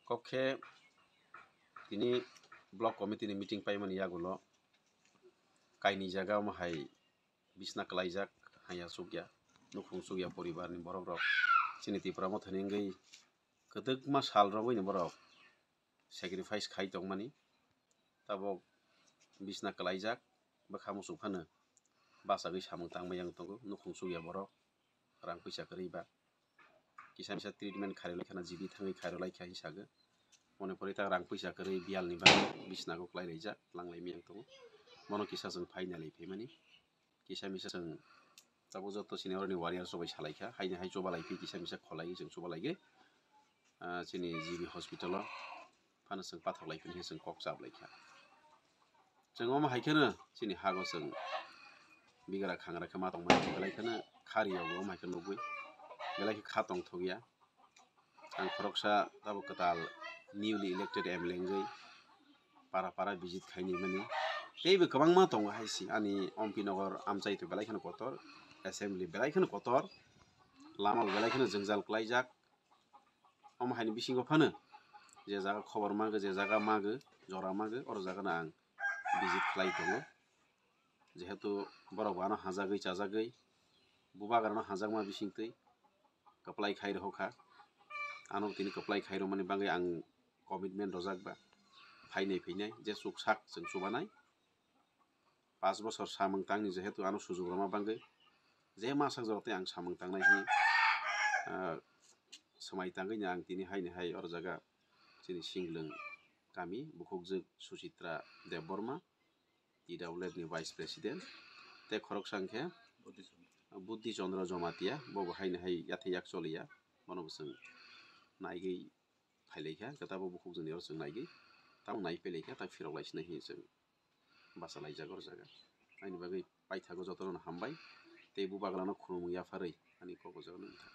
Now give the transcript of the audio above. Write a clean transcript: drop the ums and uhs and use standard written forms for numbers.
Kokhe ini block committee ni meeting pai mani yagulo kaini jaga mahai bisna kalaijak hanya sugya nukhung sugya poribar ni borok rok chini tipramo thaningai ketek ma sal rogoi ni borok sacrifice khai tongmani tabo bisna kalaijak bakhamu suphano basagoi samung tangmai yang tongo nukhung sugya borok rang paisa kariba kisa bisa treatment khairolai khana jibi thangai khairolai kha hisago mone pore ta rang paisa kari bial ni ba bisna ko klai reijak langlai mi yang tongo mono kisa jeng finally phaimani kisa misa jeng tabo joto senior ni warrior sobai salaikha haini hai chobalai pi kisa misa kholai jeng chobalai ge chini jibi hospital o phano jeng pathoklai pini jeng kok chablai kha jeng oma haikena chini hago jeng bigara khangra kha matong mai belai khana khariyo go mai kha nugui belai kha tong thogya ang khoroksa tabo katal newly elected MLA ngai para visit khaini mani teibo kwbangma tongo haisi ani Ompinogor amchai to belai khana kotor assembly belai khana kotor lama belai khana jengjal klaijak om haini bisingo phano je jaga khobor mago je jaga mago jora mago or jaga na ang visit khlai tongo jehetu borok ano hajagoi chajagoi bubagar no hajagma bisingtui kaplai khair hokha ano tini kaplai khairo mani bangai ang commitment rojak ba phainai phinai je suksak jeng subanai 5 bosor samung tangni jehetu ano sujog rama bangai je masak jorote ang samung tangnai hi samai tangai ni ang tini haini hai or jaga chini singlung kami bukhukjak Suchitra Debborma TWL ni vice president te khorok sangkhe Buddhi Chandra Jomatia bobo haini hai yathai yak choliya mono bosang naigei phailekha katabo bukhuk jani or jeng naigei tam nai pelekha ta firok laisna hi jeng basalai jagor jaga aini bagai paithago jotono hambai te bubaglano khurumung yafarei ani koko jaga nang thak.